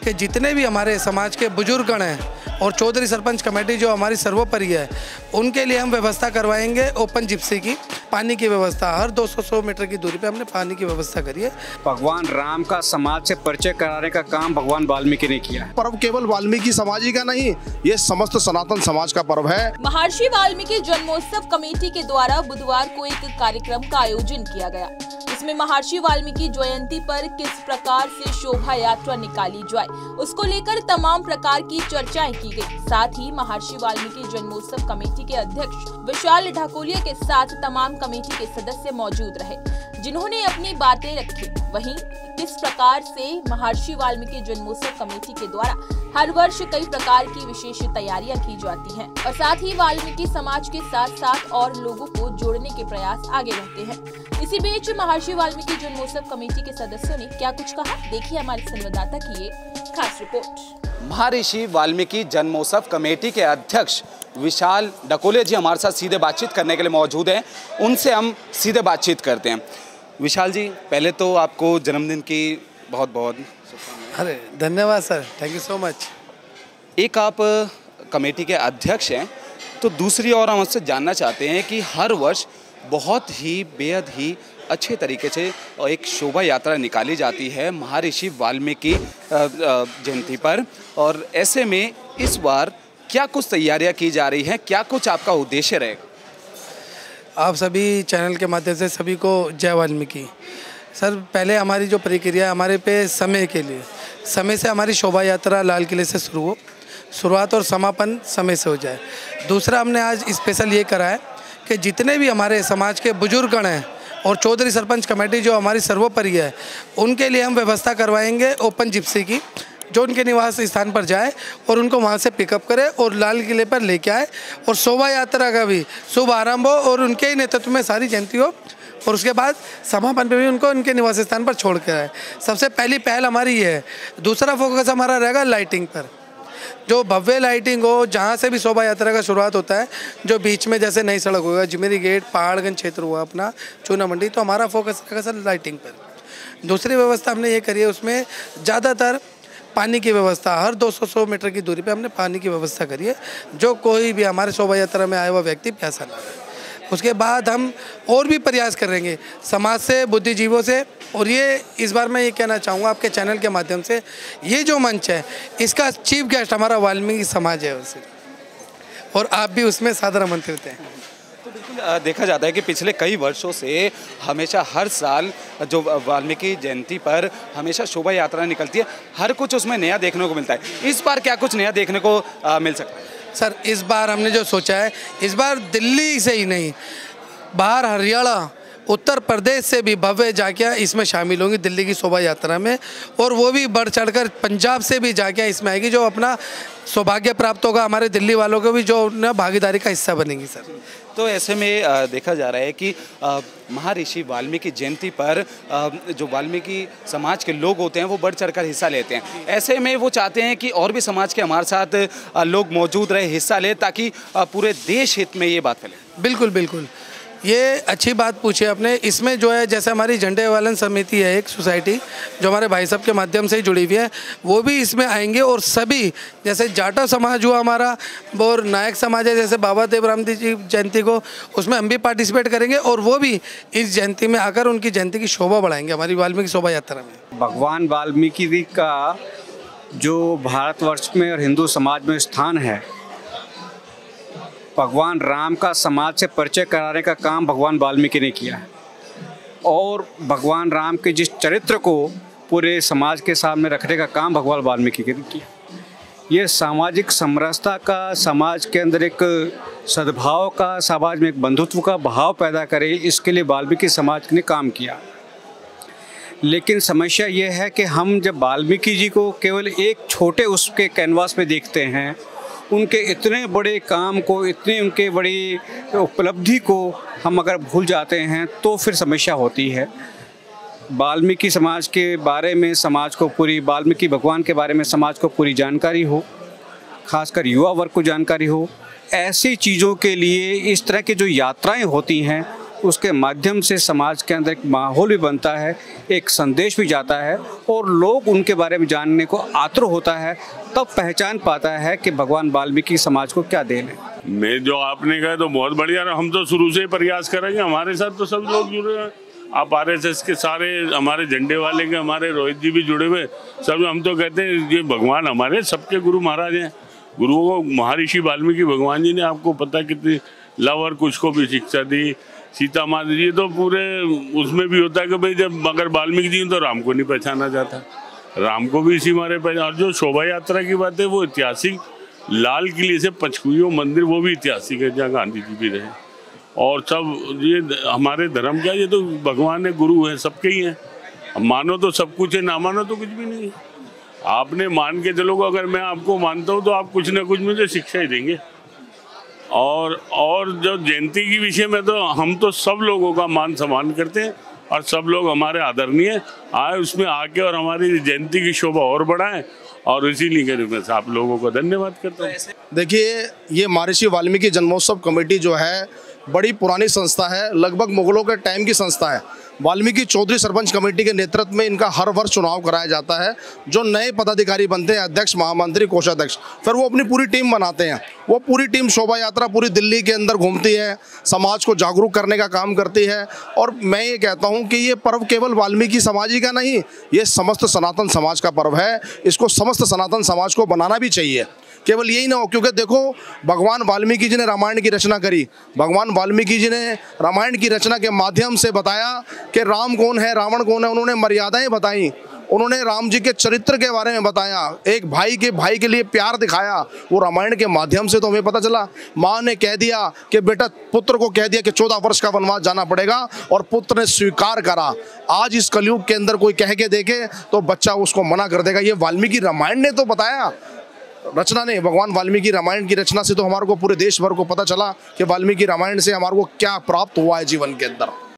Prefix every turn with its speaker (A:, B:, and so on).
A: कि जितने भी हमारे समाज के बुजुर्गगण हैं और चौधरी सरपंच कमेटी जो हमारी सर्वोपरि है, उनके लिए हम व्यवस्था करवाएंगे ओपन जिप्सी की, पानी की व्यवस्था हर 200 मीटर की दूरी पे हमने पानी की व्यवस्था करी है।
B: भगवान राम का समाज से परिचय कराने का काम भगवान वाल्मीकि ने किया है।
C: पर्व केवल वाल्मीकि समाज ही का नहीं, ये समस्त सनातन समाज का पर्व है।
D: महर्षि वाल्मीकि जन्मोत्सव कमेटी के द्वारा बुधवार को एक कार्यक्रम का आयोजन किया गया। इसमें महर्षि वाल्मीकि जयंती पर किस प्रकार से शोभा यात्रा निकाली जाए, उसको लेकर तमाम प्रकार की चर्चाएं की गई। साथ ही महर्षि वाल्मीकि जन्मोत्सव कमेटी के अध्यक्ष विशाल ढाकोलिया के साथ तमाम कमेटी के सदस्य मौजूद रहे, जिन्होंने अपनी बातें रखी। वहीं किस प्रकार से महर्षि वाल्मीकि जन्मोत्सव कमेटी के द्वारा हर वर्ष कई प्रकार की विशेष तैयारियां की जाती हैं और साथ ही वाल्मीकि समाज के साथ साथ और लोगों को जोड़ने के प्रयास आगे रहते हैं। इसी बीच महर्षि वाल्मीकि जन्मोत्सव कमेटी के सदस्यों ने क्या कुछ कहा, देखिए हमारे संवाददाता की ये खास रिपोर्ट।
E: महर्षि वाल्मीकि जन्मोत्सव कमेटी के अध्यक्ष विशाल ढकोलिया जी हमारे साथ सीधे बातचीत करने के लिए मौजूद हैं। उनसे हम सीधे बातचीत करते हैं। विशाल जी, पहले तो आपको जन्मदिन की बहुत बहुत
A: अरे धन्यवाद sir, thank you so much.
E: एक आप कमेटी के अध्यक्ष हैं, तो दूसरी ओर हम उससे जानना चाहते हैं कि हर वर्ष बहुत ही बेहद ही अच्छे तरीके से एक शोभा यात्रा निकाली जाती है महर्षि वाल्मीकि जयंती पर, और ऐसे में इस बार क्या कुछ तैयारियां की जा रही हैं, क्या कुछ आपका उद्देश्य रहेगा?
A: आप सभी चैनल के माध्यम से सभी को जय वाल्मीकि। सर, पहले हमारी जो प्रक्रिया है हमारे पे समय के लिए, समय से हमारी शोभा यात्रा लाल किले से शुरू हो, शुरुआत और समापन समय से हो जाए। दूसरा, हमने आज स्पेशल ये करा है कि जितने भी हमारे समाज के बुजुर्गगण हैं और चौधरी सरपंच कमेटी जो हमारी सर्वोपरि है, उनके लिए हम व्यवस्था करवाएंगे ओपन जिप्सी की, जो उनके निवास स्थान पर जाए और उनको वहाँ से पिकअप करे और लाल किले पर लेके आए और शोभा यात्रा का भी शुभ आरंभ हो और उनके ही नेतृत्व में सारी जयंती हो, और उसके बाद समापन पे भी उनको उनके निवास स्थान पर छोड़ कर आए। सबसे पहली पहल हमारी ये है। दूसरा फोकस हमारा रहेगा लाइटिंग पर, जो भव्य लाइटिंग हो, जहाँ से भी शोभा यात्रा का शुरुआत होता है, जो बीच में जैसे नई सड़क होगा, अजमेरी गेट, पहाड़गंज क्षेत्र हुआ अपना, चूना मंडी, तो हमारा फोकस रहेगा सर लाइटिंग पर। दूसरी व्यवस्था हमने ये करी है, उसमें ज़्यादातर पानी की व्यवस्था हर 200 मीटर की दूरी पे हमने पानी की व्यवस्था करी है, जो कोई भी हमारे शोभा यात्रा में आया हुआ व्यक्ति प्यासा ना रहे। उसके बाद हम और भी प्रयास करेंगे समाज से, बुद्धिजीवों से, और ये इस बार मैं ये कहना चाहूँगा आपके चैनल के माध्यम से, ये जो मंच है इसका चीफ गेस्ट हमारा वाल्मीकि समाज है उसे, और आप भी उसमें सादर आमंत्रित हैं।
E: तो बिल्कुल देखा जाता है कि पिछले कई वर्षों से हमेशा हर साल जो वाल्मीकि जयंती पर हमेशा शोभा यात्रा निकलती है, हर कुछ उसमें नया देखने को मिलता है। इस बार क्या कुछ नया देखने को मिल सकता है?
A: सर, इस बार हमने जो सोचा है, इस बार दिल्ली से ही नहीं, बाहर हरियाणा, उत्तर प्रदेश से भी भव्य झांकियाँ इसमें शामिल होंगी दिल्ली की शोभा यात्रा में, और वो भी बढ़ चढ़कर पंजाब से भी झांकियाँ इसमें आएगी, जो अपना सौभाग्य प्राप्त होगा हमारे दिल्ली वालों को भी, जो न भागीदारी का हिस्सा बनेंगी सर।
E: तो ऐसे में देखा जा रहा है कि महर्षि वाल्मीकि जयंती पर जो वाल्मीकि समाज के लोग होते हैं वो बढ़ चढ़कर हिस्सा लेते हैं। ऐसे में वो चाहते हैं कि और भी समाज के हमारे साथ लोग मौजूद रहे, हिस्सा ले, ताकि पूरे देश हित में ये बात फैले।
A: बिल्कुल बिल्कुल, ये अच्छी बात पूछी आपने। इसमें जो है, जैसे हमारी झंडे वालन समिति है एक सोसाइटी, जो हमारे भाई साहब के माध्यम से ही जुड़ी हुई है, वो भी इसमें आएंगे, और सभी जैसे जाटव समाज हुआ हमारा, और नायक समाज है जैसे बाबा देवराम जी जयंती को, उसमें हम भी पार्टिसिपेट करेंगे, और वो भी इस जयंती में आकर उनकी जयंती की शोभा बढ़ाएंगे हमारी वाल्मीकि शोभा यात्रा में।
B: भगवान वाल्मीकि जी का जो भारतवर्ष में और हिंदू समाज में स्थान है, भगवान राम का समाज से परिचय कराने का काम भगवान वाल्मीकि ने किया है, और भगवान राम के जिस चरित्र को पूरे समाज के सामने रखने का काम भगवान वाल्मीकि ने किया। ये सामाजिक समरसता का, समाज के अंदर एक सद्भाव का, समाज में एक बंधुत्व का भाव पैदा करे, इसके लिए वाल्मीकि समाज ने काम किया। लेकिन समस्या ये है कि हम जब वाल्मीकि जी को केवल एक छोटे उसके कैनवास में देखते हैं, उनके इतने बड़े काम को, इतनी उनके बड़ी उपलब्धि को हम अगर भूल जाते हैं तो फिर समस्या होती है। वाल्मीकि समाज के बारे में समाज को पूरी, वाल्मीकि भगवान के बारे में समाज को पूरी जानकारी हो, खासकर युवा वर्ग को जानकारी हो। ऐसी चीज़ों के लिए इस तरह की जो यात्राएं होती हैं उसके माध्यम से समाज के अंदर एक माहौल भी बनता है, एक संदेश भी जाता है और लोग उनके बारे में जानने को आतुर होता है, तब पहचान पाता है कि भगवान वाल्मीकि समाज को क्या देन है।
F: मैं जो आपने कहा तो बहुत बढ़िया, हम तो शुरू से ही प्रयास करेंगे। हमारे साथ तो सब लोग जुड़े हैं, आप RSS के सारे हमारे झंडे वाले के, हमारे रोहित जी भी जुड़े हुए सब। हम तो कहते हैं ये भगवान हमारे सबके गुरु महाराज हैं। गुरुओं को महर्षि वाल्मीकि भगवान जी ने, आपको पता कितनी लव और कुछ को भी शिक्षा दी। सीता माता जी तो पूरे उसमें भी होता है कि भाई जब अगर वाल्मीकि जी तो राम को नहीं पहचाना जाता, राम को भी इसी मारे पहचान। और जो शोभा यात्रा की बात है वो ऐतिहासिक, लाल किले से पंचकुइयों मंदिर वो भी ऐतिहासिक है, जहाँ गांधी जी भी रहे। और सब ये हमारे धर्म क्या, ये तो भगवान है, गुरु है, सबके ही हैं। मानो तो सब कुछ है, ना मानो तो कुछ भी नहीं है। आपने मान के चलो, अगर मैं आपको मानता हूँ तो आप कुछ ना कुछ मुझे शिक्षा ही देंगे। और जो जयंती की विषय में तो हम तो सब लोगों का मान सम्मान करते हैं और सब लोग हमारे आदरणीय आए उसमें आके और हमारी जयंती की शोभा और बढ़ाएं, और इसीलिए मैं आप लोगों को धन्यवाद करता हूँ।
C: देखिए, ये महर्षि वाल्मीकि जन्मोत्सव कमेटी जो है बड़ी पुरानी संस्था है, लगभग मुगलों के टाइम की संस्था है। वाल्मीकि चौधरी सरपंच कमेटी के नेतृत्व में इनका हर वर्ष चुनाव कराया जाता है। जो नए पदाधिकारी बनते हैं, अध्यक्ष, महामंत्री, कोषाध्यक्ष, फिर वो अपनी पूरी टीम बनाते हैं। वो पूरी टीम शोभा यात्रा पूरी दिल्ली के अंदर घूमती है, समाज को जागरूक करने का काम करती है। और मैं ये कहता हूँ कि ये पर्व केवल वाल्मीकि समाज ही का नहीं, ये समस्त सनातन समाज का पर्व है। इसको समस्त सनातन समाज को बनाना भी चाहिए, केवल यही ना हो। क्योंकि देखो, भगवान वाल्मीकि जी ने रामायण की रचना करी। भगवान वाल्मीकि जी ने रामायण की रचना के माध्यम से बताया कि राम कौन है, रावण कौन है। उन्होंने मर्यादाएं बताई, उन्होंने राम जी के चरित्र के बारे में बताया, एक भाई के लिए प्यार दिखाया। वो रामायण के माध्यम से तो हमें पता चला। माँ ने कह दिया कि बेटा, पुत्र को कह दिया कि 14 वर्ष का वनवास जाना पड़ेगा, और पुत्र ने स्वीकार करा। आज इस कलयुग के अंदर कोई कह के देखे तो बच्चा उसको मना कर देगा। ये वाल्मीकि रामायण ने तो बताया, रचना ने। भगवान वाल्मीकि रामायण की रचना से तो हमारे को पूरे देश भर को पता चला कि वाल्मीकि रामायण से हमारे को क्या प्राप्त हुआ है जीवन के अंदर।